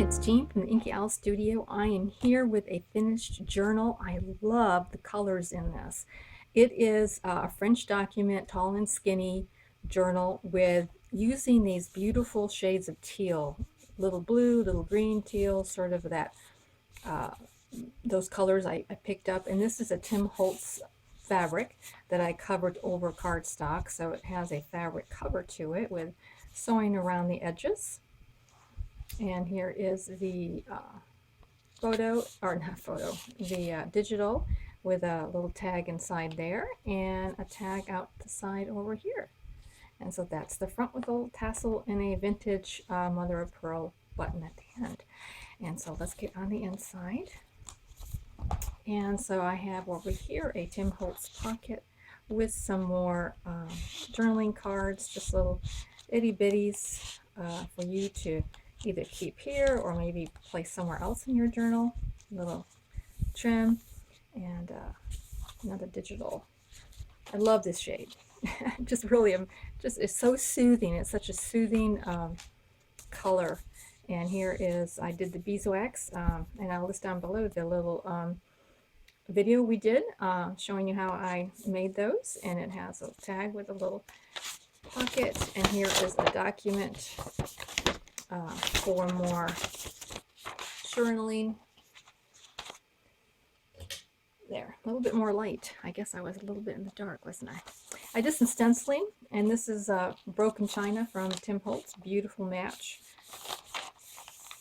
it's Jean from the Inky Studio. I am here with a finished journal. I love the colors in this. It is a French document, tall and skinny journal with using these beautiful shades of teal, little blue, little green, teal, sort of that those colors I picked up. And this is a Tim Holtz fabric that I covered over cardstock, so it has a fabric cover to it with sewing around the edges. And here is the photo, or not photo, the digital with a little tag inside there and a tag out the side over here. And so that's the front with a little tassel and a vintage mother of pearl button at the end. And so let's get on the inside. And so I have over here a Tim Holtz pocket with some more journaling cards, just little itty bitties for you to either keep here or maybe place somewhere else in your journal. Little trim and another digital. I love this shade. Just really, it's so soothing. It's such a soothing color. And here is, I did the beeswax, and I'll list down below the little video we did showing you how I made those. And it has a tag with a little pocket, and here is a document for more journaling. There, a little bit more light. I guess I was a little bit in the dark, wasn't I? I did some stenciling, and this is broken china from Tim Holtz. Beautiful match.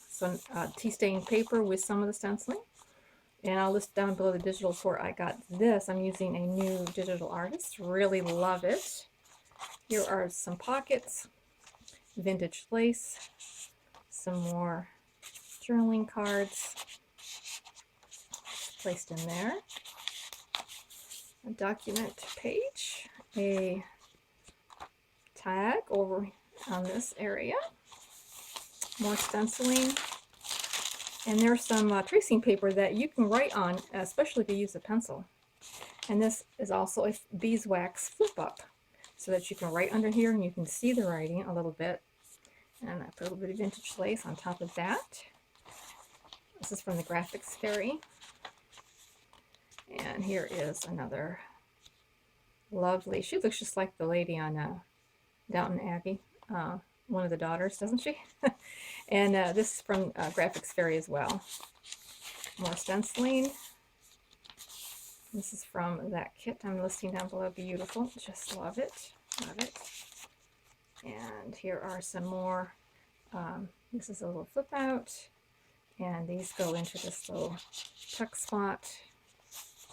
Some tea stained paper with some of the stenciling. And I'll list down below the digital where I got this. I'm using a new digital artist. Really love it. Here are some pockets, vintage lace, some more journaling cards placed in there, a document page, a tag over on this area, more stenciling, and there's some tracing paper that you can write on, especially if you use a pencil. And this is also a beeswax flip up, so that you can write under here and you can see the writing a little bit. And I put a little bit of vintage lace on top of that. This is from the Graphics Fairy. And here is another lovely, she looks just like the lady on Downton Abbey, one of the daughters, doesn't she? And this is from Graphics Fairy as well. More stenciling. This is from that kit I'm listing down below. Beautiful. Just love it. Love it. And here are some more. This is a little flip out. And these go into this little tuck spot.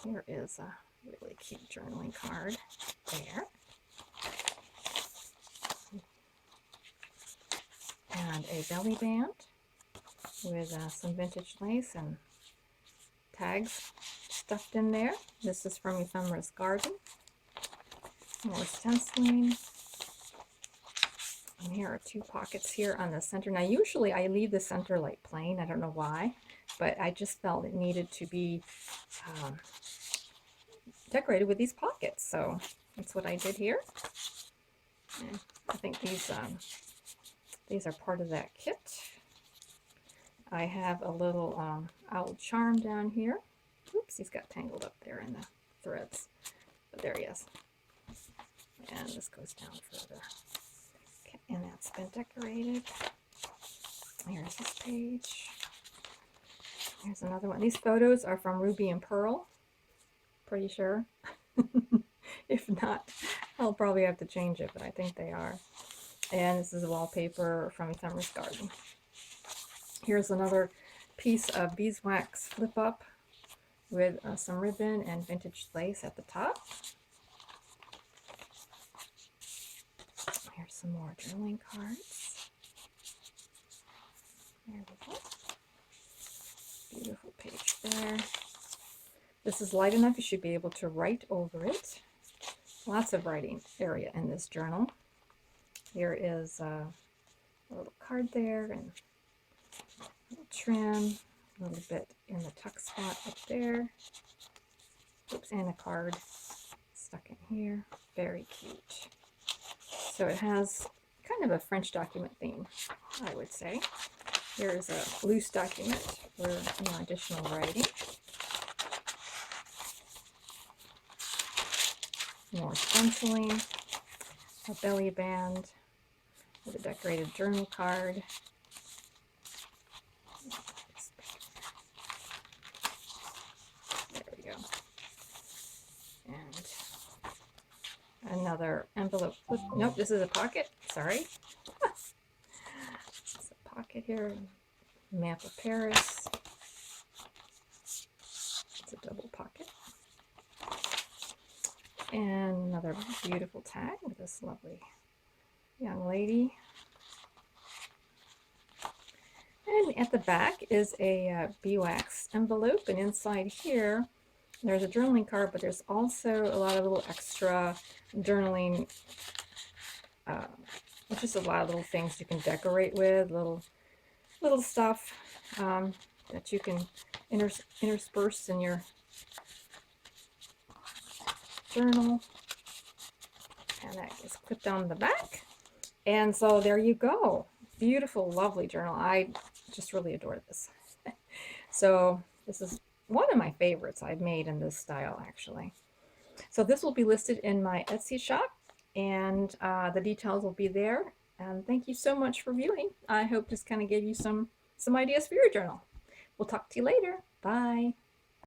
Here is a really cute journaling card there. And a belly band with some vintage lace and tags stuffed in there. This is from Ephemera's Garden. More stenciling. And here are two pockets here on the center. Now usually I leave the center like plain. I don't know why, but I just felt it needed to be decorated with these pockets. So that's what I did here. And I think these are part of that kit. I have a little owl charm down here. Oops, he's got tangled up there in the threads. But there he is. And this goes down further. Okay, and that's been decorated. Here's this page. Here's another one. These photos are from Ruby and Pearl. Pretty sure. If not, I'll probably have to change it, but I think they are. And this is a wallpaper from Ephemera's Garden. Here's another piece of beeswax flip up with some ribbon and vintage lace at the top. Here's some more journaling cards. There we go. Beautiful page there. This is light enough, you should be able to write over it. Lots of writing area in this journal. Here is a little card there and a little trim, a little bit in the tuck spot up there. Oops, and a card stuck in here. Very cute. So it has kind of a French document theme, I would say. Here's a loose document for additional writing. More stenciling, a belly band with a decorated journal card. There we go. And another envelope. Nope, this is a pocket. Sorry. It's a pocket here. Map of Paris. It's a double pocket. And another beautiful tag with this lovely young lady. And at the back is a beeswax envelope, and inside here there's a journaling card, but there's also a lot of little extra journaling, just a lot of little things you can decorate with, little stuff that you can intersperse in your journal. And that is clipped on the back. And so there you go. Beautiful, lovely journal. I just really adore this. So this is one of my favorites I've made in this style, actually. So this will be listed in my Etsy shop, and the details will be there. And thank you so much for viewing. I hope this kind of gave you some ideas for your journal. We'll talk to you later. Bye.